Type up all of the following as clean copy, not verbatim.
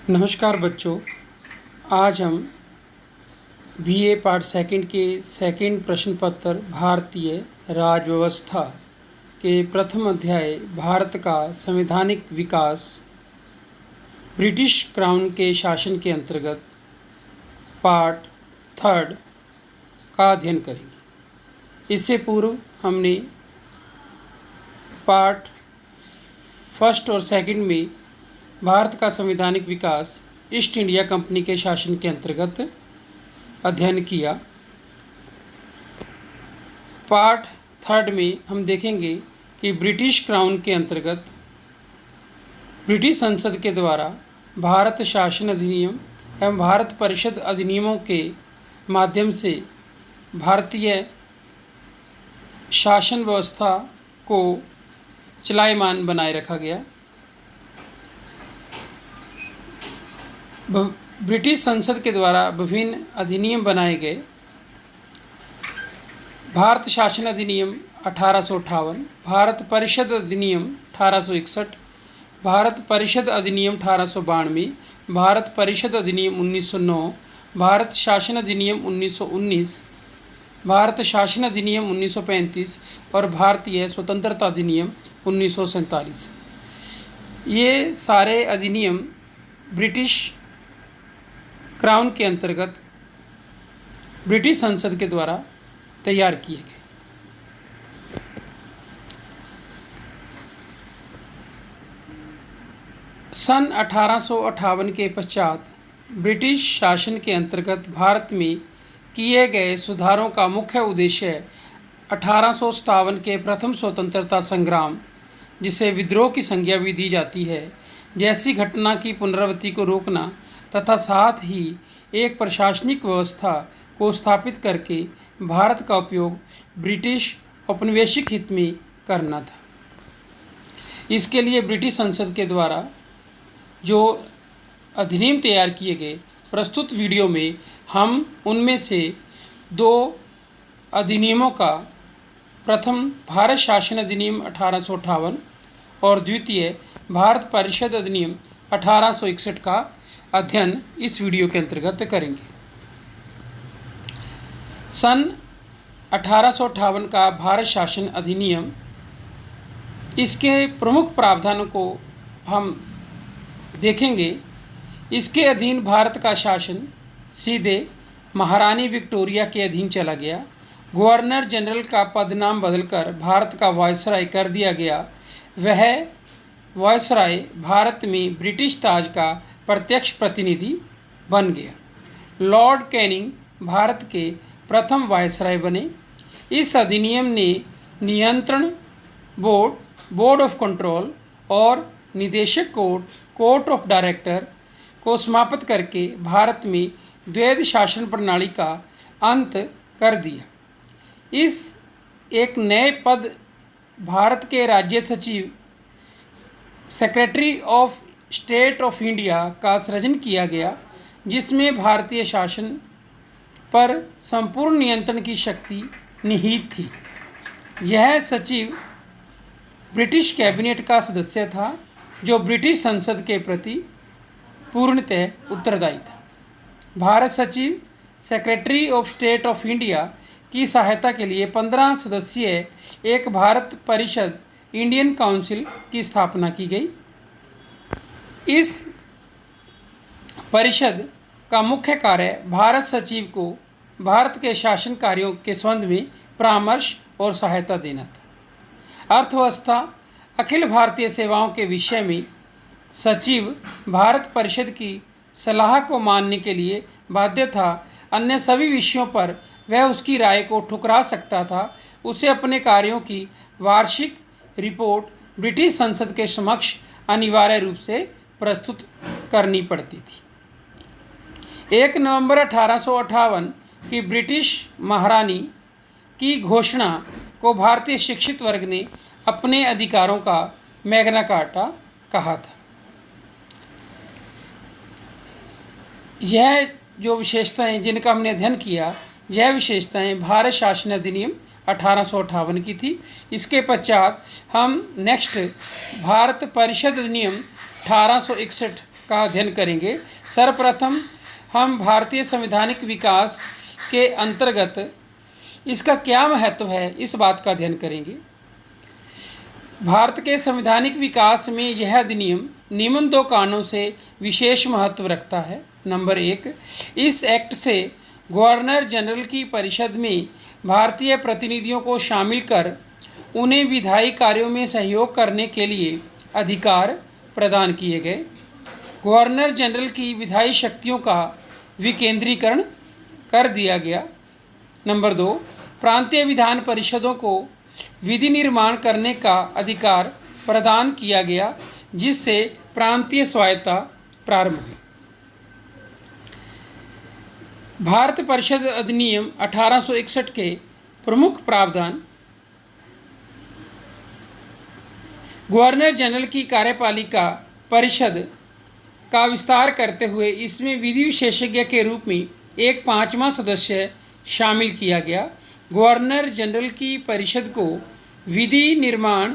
नमस्कार बच्चों। आज हम बीए पार्ट सेकंड के सेकंड प्रश्न पत्र भारतीय राज्य व्यवस्था के प्रथम अध्याय भारत का संवैधानिक विकास ब्रिटिश क्राउन के शासन के अंतर्गत पार्ट थर्ड का अध्ययन करेंगे। इससे पूर्व हमने पार्ट फर्स्ट और सेकंड में भारत का संवैधानिक विकास ईस्ट इंडिया कंपनी के शासन के अंतर्गत अध्ययन किया। पार्ट थर्ड में हम देखेंगे कि ब्रिटिश क्राउन के अंतर्गत ब्रिटिश संसद के द्वारा भारत शासन अधिनियम एवं भारत परिषद अधिनियमों के माध्यम से भारतीय शासन व्यवस्था को चलायमान बनाए रखा गया। ब्रिटिश संसद के द्वारा विभिन्न अधिनियम बनाए गए। भारत शासन अधिनियम 1858, भारत परिषद अधिनियम 1861, भारत परिषद अधिनियम 1892, भारत परिषद अधिनियम 1909, भारत शासन अधिनियम 1919, भारत शासन अधिनियम 1935 और भारतीय स्वतंत्रता अधिनियम 1947। ये सारे अधिनियम ब्रिटिश क्राउन के अंतर्गत ब्रिटिश संसद के द्वारा तैयार किए गए। सन 1858 के पश्चात ब्रिटिश शासन के अंतर्गत भारत में किए गए सुधारों का मुख्य उद्देश्य 1857 के प्रथम स्वतंत्रता संग्राम, जिसे विद्रोह की संज्ञा भी दी जाती है, जैसी घटना की पुनरावृत्ति को रोकना तथा साथ ही एक प्रशासनिक व्यवस्था को स्थापित करके भारत का उपयोग ब्रिटिश औपनिवेशिक हित में करना था। इसके लिए ब्रिटिश संसद के द्वारा जो अधिनियम तैयार किए गए, प्रस्तुत वीडियो में हम उनमें से दो अधिनियमों का, प्रथम भारत शासन अधिनियम 1858 और द्वितीय भारत परिषद अधिनियम 1861 का अध्ययन इस वीडियो के अंतर्गत करेंगे। सन 1858 का भारत शासन अधिनियम, इसके प्रमुख प्रावधानों को हम देखेंगे। इसके अधीन भारत का शासन सीधे महारानी विक्टोरिया के अधीन चला गया। गवर्नर जनरल का पदनाम बदलकर भारत का वायसराय कर दिया गया। वह वायसराय भारत में ब्रिटिश ताज का प्रत्यक्ष प्रतिनिधि बन गया। लॉर्ड कैनिंग भारत के प्रथम वायसराय बने। इस अधिनियम ने नियंत्रण बोर्ड, बोर्ड ऑफ कंट्रोल और निदेशक कोर्ट ऑफ डायरेक्टर को समाप्त करके भारत में द्वैध शासन प्रणाली का अंत कर दिया। इस एक नए पद भारत के राज्य सचिव, secretary of state of India का सृजन किया गया, जिसमें भारतीय शासन पर संपूर्ण नियंत्रण की शक्ति निहित थी। यह सचिव ब्रिटिश कैबिनेट का सदस्य था, जो ब्रिटिश संसद के प्रति पूर्णतः उत्तरदायी था। भारत सचिव secretary of state of India की सहायता के लिए 15 सदस्यीय एक भारत परिषद, इंडियन काउंसिल की स्थापना की गई। इस परिषद का मुख्य कार्य भारत सचिव को भारत के शासन कार्यों के संबंध में परामर्श और सहायता देना था। अर्थव्यवस्था, अखिल भारतीय सेवाओं के विषय में सचिव भारत परिषद की सलाह को मानने के लिए बाध्य था। अन्य सभी विषयों पर वह उसकी राय को ठुकरा सकता था। उसे अपने कार्यों की वार्षिक रिपोर्ट ब्रिटिश संसद के समक्ष अनिवार्य रूप से प्रस्तुत करनी पड़ती थी। 1 नवंबर 1858 की ब्रिटिश महारानी की घोषणा को भारतीय शिक्षित वर्ग ने अपने अधिकारों का मैग्ना कार्टा कहा था। यह जो विशेषताएं जिनका हमने अध्ययन किया, यह विशेषताएं भारत शासन अधिनियम 1858 की थी। इसके पश्चात हम नेक्स्ट भारत परिषद अधिनियम 1861 का अध्ययन करेंगे। सर्वप्रथम हम भारतीय संवैधानिक विकास के अंतर्गत इसका क्या महत्व है, इस बात का अध्ययन करेंगे। भारत के संवैधानिक विकास में यह अधिनियम निम्न 2 कारणों से विशेष महत्व रखता है। नंबर 1, इस एक्ट से गवर्नर जनरल की परिषद में भारतीय प्रतिनिधियों को शामिल कर उन्हें विधायी कार्यों में सहयोग करने के लिए अधिकार प्रदान किए गए। गवर्नर जनरल की विधायी शक्तियों का विकेंद्रीकरण कर दिया गया। नंबर 2, प्रांतीय विधान परिषदों को विधि निर्माण करने का अधिकार प्रदान किया गया, जिससे प्रांतीय स्वायत्तता प्रारंभ हुई। भारत परिषद अधिनियम 1861 के प्रमुख प्रावधान गवर्नर जनरल की कार्यपालिका परिषद का विस्तार करते हुए इसमें विधि विशेषज्ञ के रूप में एक 5वां सदस्य शामिल किया गया। गवर्नर जनरल की परिषद को विधि निर्माण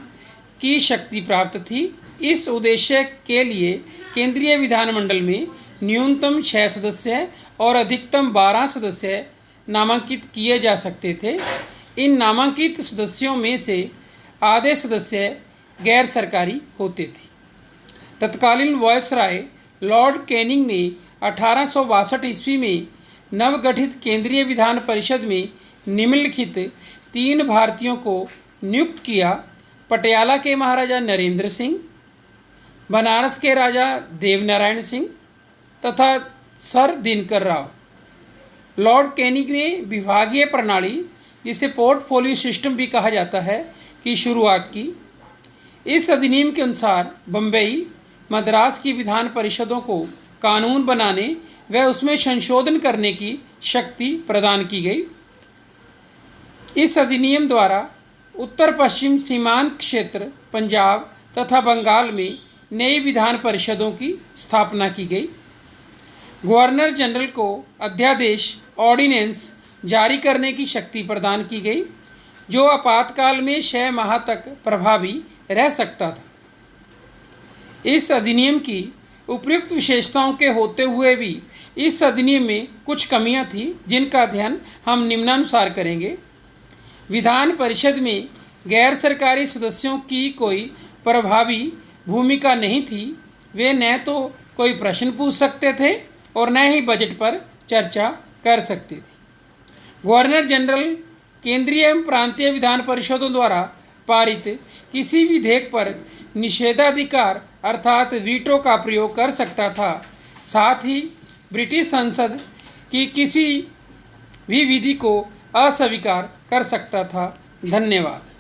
की शक्ति प्राप्त थी। इस उद्देश्य के लिए केंद्रीय विधानमंडल में न्यूनतम 6 सदस्य और अधिकतम 12 सदस्य नामांकित किए जा सकते थे। इन नामांकित सदस्यों में से आधे सदस्य गैर सरकारी होते थे। तत्कालीन वायसराय लॉर्ड कैनिंग ने 1862 ईस्वी में नवगठित केंद्रीय विधान परिषद में निम्नलिखित 3 भारतीयों को नियुक्त किया। पटियाला के महाराजा नरेंद्र सिंह, बनारस के राजा देवनारायण सिंह तथा sir Dinkar Rao. Lord Canning ने विभागीय प्रणाली, जिसे पोर्टफोलियो सिस्टम भी कहा जाता है, की शुरुआत की। इस अधिनियम के अनुसार बम्बई, मद्रास की विधान परिषदों को कानून बनाने व उसमें संशोधन करने की शक्ति प्रदान की गई। इस अधिनियम द्वारा उत्तर पश्चिम सीमांत क्षेत्र पंजाब तथा बंगाल में नई विधान परिषदों की स्थापना की गई। गवर्नर जनरल को अध्यादेश ऑर्डिनेंस जारी करने की शक्ति प्रदान की गई, जो आपातकाल में 6 माह तक प्रभावी रह सकता था। इस अधिनियम की उपयुक्त विशेषताओं के होते हुए भी इस अधिनियम में कुछ कमियां थी, जिनका अध्ययन हम निम्नानुसार करेंगे। विधान परिषद में गैर सरकारी सदस्यों की कोई प्रभावी भूमिका नहीं थी। वे न तो कोई प्रश्न पूछ सकते थे और न ही बजट पर चर्चा कर सकते थे। गवर्नर जनरल केंद्रीय एवं प्रांतीय विधान परिषदों द्वारा पारित किसी विधेयक पर निषेधाधिकार अर्थात वीटो का प्रयोग कर सकता था। साथ ही ब्रिटिश संसद की किसी भी विधि को अस्वीकार कर सकता था। धन्यवाद।